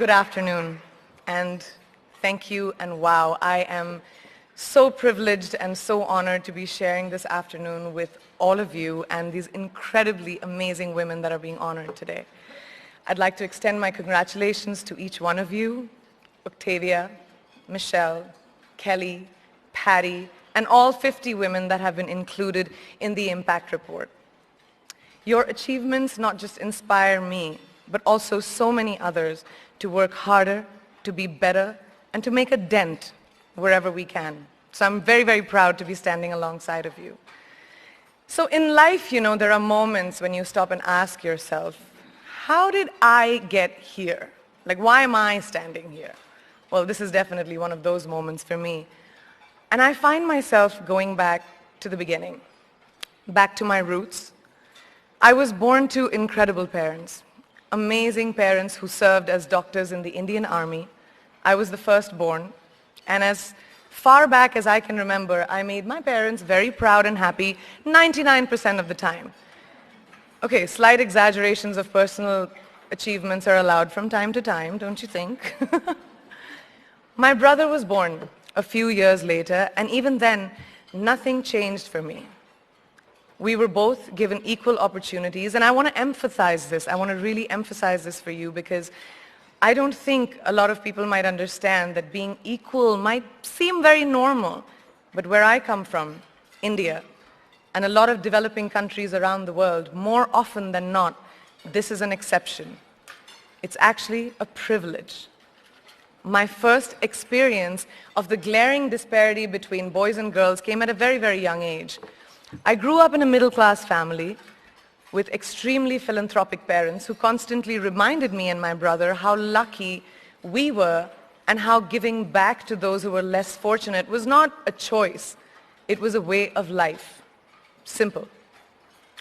Good afternoon, and thank you, and wow, I am so privileged and so honored to be sharing this afternoon with all of you and these incredibly amazing women that are being honored today. I'd like to extend my congratulations to each one of you, Octavia, Michelle, Kelly, Patty, and all 50 women that have been included in the Impact Report. Your achievements not just inspire me, but also so many others to work harder, to be better, and to make a dent wherever we can. So I'm very, very proud to be standing alongside of you. So in life, there are moments when you stop and ask yourself, how did I get here? Like, why am I standing here? Well, this is definitely one of those moments for me. And I find myself going back to the beginning, back to my roots. I was born to incredible parents, amazing parents who served as doctors in the Indian Army. I was the firstborn, and as far back as I can remember, I made my parents very proud and happy 99% of the time. Okay, slight exaggerations of personal achievements are allowed from time to time, don't you think? My brother was born a few years later, and even then, nothing changed for me. We were both given equal opportunities, and I want to emphasize this. I want to really emphasize this for you because I don't think a lot of people might understand that being equal might seem very normal. But where I come from, India, and a lot of developing countries around the world, more often than not, this is an exception. It's actually a privilege. My first experience of the glaring disparity between boys and girls came at a very, very young age. I grew up in a middle-class family with extremely philanthropic parents who constantly reminded me and my brother how lucky we were and how giving back to those who were less fortunate was not a choice. It was a way of life. Simple.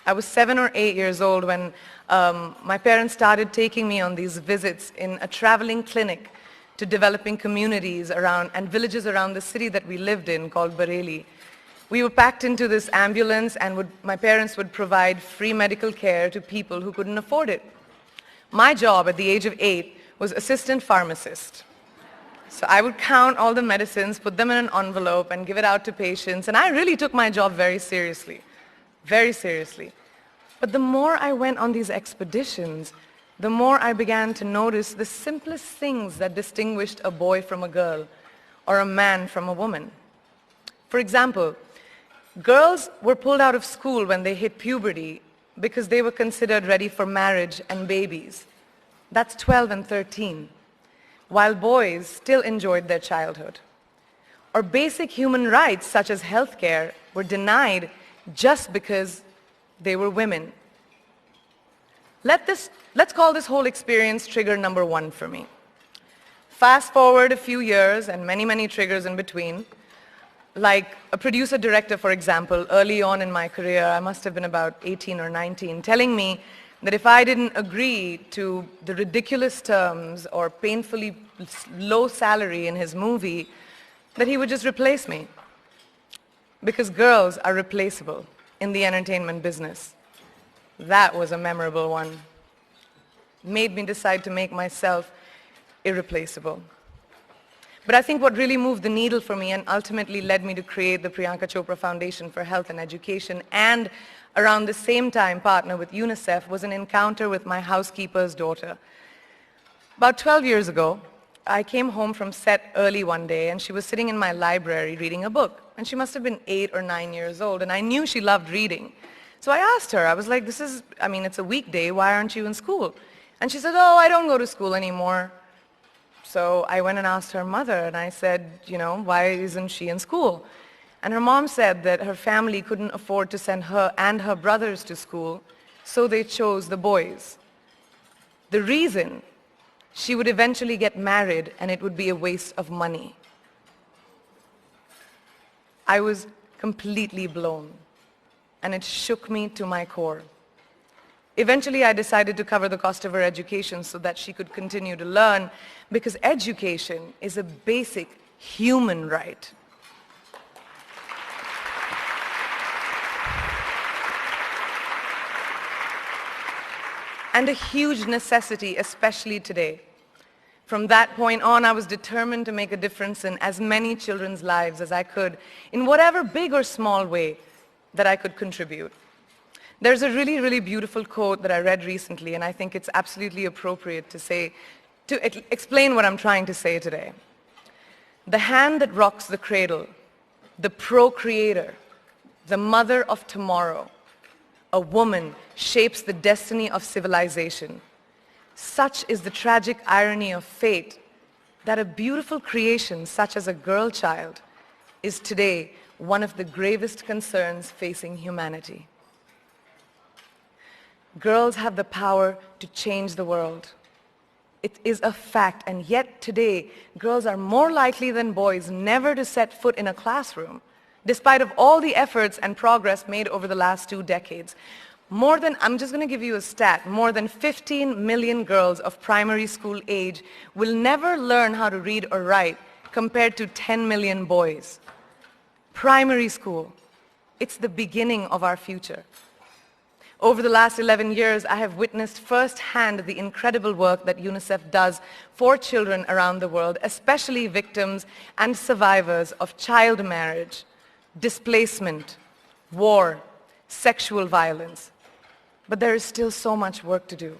I was 7 or 8 years old when my parents started taking me on these visits in a traveling clinic to developing communities around and villages around the city that we lived in called Bareilly. We were packed into this ambulance, and my parents would provide free medical care to people who couldn't afford it. My job at the age of 8 was assistant pharmacist. So I would count all the medicines, put them in an envelope, and give it out to patients, and I really took my job very seriously, very seriously. But the more I went on these expeditions, the more I began to notice the simplest things that distinguished a boy from a girl, or a man from a woman. For example, girls were pulled out of school when they hit puberty because they were considered ready for marriage and babies. That's 12 and 13, while boys still enjoyed their childhood. Or basic human rights such as healthcare were denied just because they were women. Let's call this whole experience trigger number 1 for me. Fast forward a few years and many, many triggers in between. Like a producer-director, for example, early on in my career, I must have been about 18 or 19, telling me that if I didn't agree to the ridiculous terms or painfully low salary in his movie, that he would just replace me. Because girls are replaceable in the entertainment business. That was a memorable one. Made me decide to make myself irreplaceable. But I think what really moved the needle for me and ultimately led me to create the Priyanka Chopra Foundation for Health and Education, and around the same time partner with UNICEF, was an encounter with my housekeeper's daughter. About 12 years ago, I came home from set early one day, and she was sitting in my library reading a book. And she must have been 8 or 9 years old, and I knew she loved reading. So I asked her, I was like, it's a weekday, why aren't you in school? And she said, oh, I don't go to school anymore. So I went and asked her mother, and I said, why isn't she in school? And her mom said that her family couldn't afford to send her and her brothers to school, so they chose the boys. The reason, she would eventually get married and it would be a waste of money. I was completely blown, and it shook me to my core. Eventually, I decided to cover the cost of her education so that she could continue to learn, because education is a basic human right. And a huge necessity, especially today. From that point on, I was determined to make a difference in as many children's lives as I could, in whatever big or small way that I could contribute. There's a really, really beautiful quote that I read recently, and I think it's absolutely appropriate to explain what I'm trying to say today. The hand that rocks the cradle, the procreator, the mother of tomorrow, a woman shapes the destiny of civilization. Such is the tragic irony of fate that a beautiful creation such as a girl child is today one of the gravest concerns facing humanity. Girls have the power to change the world. It is a fact, and yet today, girls are more likely than boys never to set foot in a classroom, despite of all the efforts and progress made over the last 2 decades. I'm just going to give you a stat, more than 15 million girls of primary school age will never learn how to read or write compared to 10 million boys. Primary school, it's the beginning of our future. Over the last 11 years, I have witnessed firsthand the incredible work that UNICEF does for children around the world, especially victims and survivors of child marriage, displacement, war, sexual violence. But there is still so much work to do.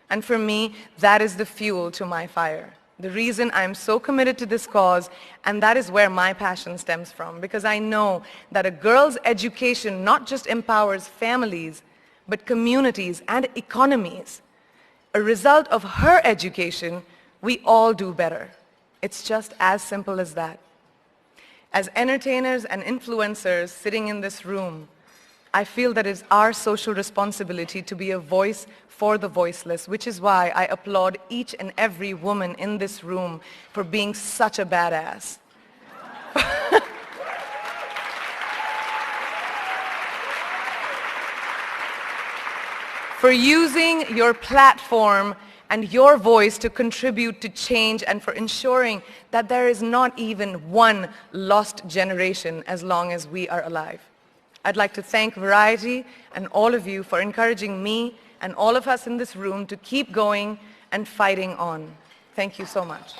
And for me, that is the fuel to my fire. The reason I'm so committed to this cause, and that is where my passion stems from, because I know that a girl's education not just empowers families, but communities and economies. A result of her education, we all do better. It's just as simple as that. As entertainers and influencers sitting in this room, I feel that it's our social responsibility to be a voice for the voiceless, which is why I applaud each and every woman in this room for being such a badass. For using your platform and your voice to contribute to change, and for ensuring that there is not even one lost generation as long as we are alive. I'd like to thank Variety and all of you for encouraging me and all of us in this room to keep going and fighting on. Thank you so much.